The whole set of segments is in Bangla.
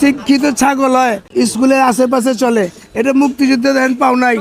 শিক্ষিত ছাগল হয়, স্কুলের আশেপাশে চলে। এটা মুক্তিযুদ্ধ দেন পাও নাই,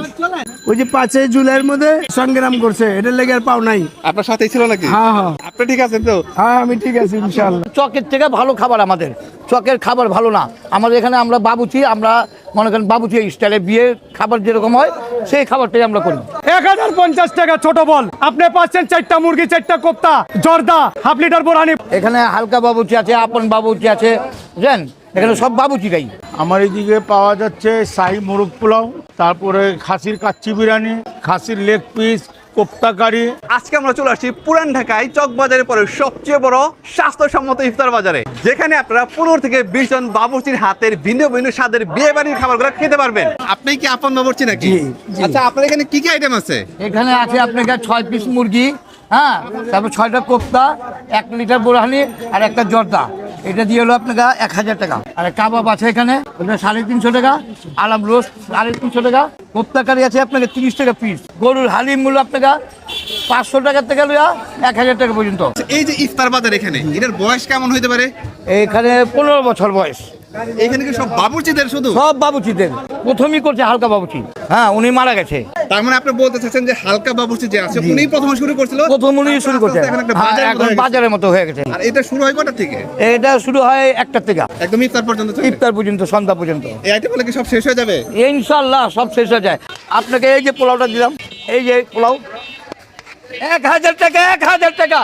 ওই যে 5 জুলাইয়ের মধ্যে সংগ্রাম করছে, এটা লেগে আর পাও নাই। আপনার সাথেই ছিল নাকি? হ্যাঁ হ্যাঁ আপনি ঠিক আছেন তো? হ্যাঁ, আমি ঠিক আছি ইনশাআল্লাহ। চকের থেকে ভালো খাবার আমাদের, চকের খাবার ভালো না আমাদের এখানে। আমরা বাবুচি, আমরা মনে করেন বাবুচি স্টাইলে বিয়ে খাবার যেরকম হয় সেই খাবারটাই আমরা করি। 1050 টাকা ছোট বল, আপনি পাচ্ছেন 4টা মুরগি, 4টা কোপ্তা, জর্দা, হাফ লিটার বোরানি। এখানে হালকা বাবুচি আছে, আপন বাবুচি আছে, বুঝলেন, এখানে সব বাবুচিটাই। আমার এদিকে পাওয়া যাচ্ছে শাহি মোরগ পোলাও, তারপরে খাসির কাচ্চি বিরিয়ানি, খাসির লেগ পিস, কোপ্তা কারি। আজকে আমরা চলে আসছি পুরান ঢাকায় চক বাজারের পরে সবচেয়ে বড় স্বাস্থ্যসম্মত ইফতার বাজারে, যেখানে আপনারা 15 থেকে 20 জন বাবুর্চির হাতের ভিন্ন ভিন্ন স্বাদের বিয়ে বাড়ির খাবারগুলো খেতে পারবেন। আপনি কি আপন বাবুর্চি নাকি? আচ্ছা, আপনার এখানে কি কি আইটেম আছে? এখানে আছে আপনার 6 পিস মুরগি, হ্যাঁ, তারপর 6টা কোপ্তা, 1 লিটার বোরহানি আর একটা জর্দা। এটা দিয়ে হলো আপনাকে 1000 টাকা। আর কাবাব আছে এখানে, ওটা 350 টাকা। আলাম রোস্ট 350 টাকা। কোপ্তা কারি আছে আপনাকে 30 টাকা পিস। গরুর হালিম মূল্য আপনাকে 500 টাকা থেকে লইয়া 1000 টাকা পর্যন্ত। এই যে ইফতার বাজার, এখানে এটার বয়স কেমন হইতে পারে? এখানে 15 বছর বয়স। এখানে কি সব বাবুর্চিদের শুধু? সব বাবুচিদের। প্রথমই করছে হালকা বাবুচি, হ্যাঁ, উনি মারা গেছে। তার মানে আপনি বলতে চাচ্ছেন যে হালকা বাবুর্চি যে আছে উনি প্রথমে শুরু করছিল, প্রথম উনি শুরু করছে, এখন একটা হ্যাঁ, বাজারের মতো এখন হয়ে গেছে। বাজারের মতো হয়ে গেছে। আর এটা শুরু হয় কটা থেকে? এটা শুরু হয় 1টা থেকে একদম ইফতার পর্যন্ত চলে? ইফতার পর্যন্ত, সন্ধ্যা পর্যন্ত। এই আইটেম গুলো কি সব শেষ হয়ে যাবে? ইনশাল্লাহ সব শেষ হয়ে যায়। আপনাকে এই যে পোলাওটা দিলাম, এই যে পোলাও 1000 টাকা, 1000 টাকা।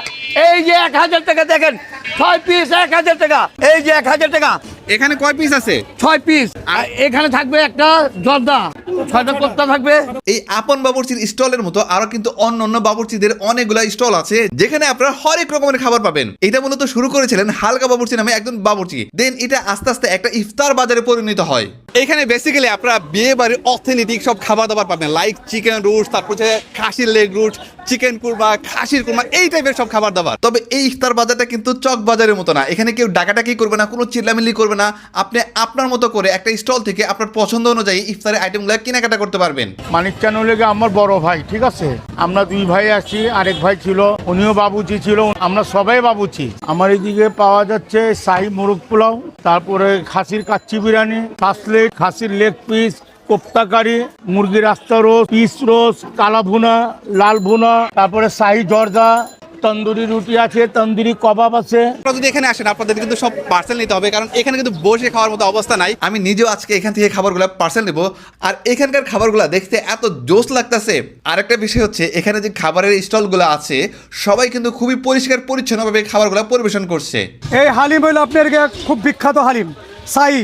এই যে 1000 টাকা দেখেন, 6 পিস 1000 টাকা। এই যে 1000 টাকা, এখানে কয় পিস আছে? 6 পিস। আর এখানে থাকবে একটা জর্দা, 6টা কোপ্তা থাকবে। এই আপন বাবুর্চির স্টলের মতো আরো কিন্তু অন্য বাবুর্চিদের অনেকগুলা স্টল আছে, যেখানে আপনারা হরেক রকমের খাবার পাবেন। এটা মূলত শুরু করেছিলেন হালকা বাবুর্চি নামে একজন বাবুর্চি, দেন এটা আস্তে আস্তে একটা ইফতার বাজারে পরিণত হয়। এখানে বেসিক্যালি আপনারা বিয়ে বাড়ির অথেন্টিক সব খাবার দাবার পাবেন, লাইক চিকেন রোস্ট, তারপর হচ্ছে খাসির লেগ রোস্ট, চিকেন কুরমা, খাসির কুরমা, এই টাইপের সব খাবার দাবার। তবে এই ইফতার বাজারটা কিন্তু চক বাজারের মতো না, এখানে কেউ ডাকাডাকি করবে না, কোনো চিল্লামিল্লি করবে না। আপনি আপনার মতো করে একটা স্টল থেকে আপনার পছন্দ অনুযায়ী ইফতারের আইটেমগুলো কেনাকাটা করতে পারবেন। মানিক চানু লেগে আমার বড় ভাই, ঠিক আছে, আমরা 2 ভাই আছি, আরেক ভাই ছিল, উনিও বাবুচি ছিল, আমরা সবাই বাবুচি। আমার এদিকে পাওয়া যাচ্ছে শাহি মোরগ পোলাও, তারপরে খাসির কাচ্চি বিরিয়ানি, কাসলেট, খাসির লেগ পিস, কোপ্তা কারি, মুরগির আস্তা রোস্ট, পিস রোস্ট, কালা ভুনা, লাল ভুনা, তারপরে শাহি জর্দা, তন্দুরি রুটি আছে, তন্দুরি কাবাব আছে। আপনারা যদি এখানে আসেন আপনাদের কিন্তু সব পার্সেল নিতে হবে, কারণ এখানে কিন্তু বসে খাওয়ার মতো অবস্থা নাই। আমি নিজেও আজকে এখান থেকে খাবারগুলো পার্সেল নেব, আর এখানকার খাবারগুলো দেখতে এত জোস লাগতেছে। আরেকটা বিষয় হচ্ছে, এখানে যে খাবারের স্টলগুলো আছে সবাই কিন্তু খুবই পরিষ্কার পরিচ্ছন্নভাবে খাবারগুলো পরিবেশন করছে। এই হালিম হইলো আপনার খুব বিখ্যাত হালিম, সাই।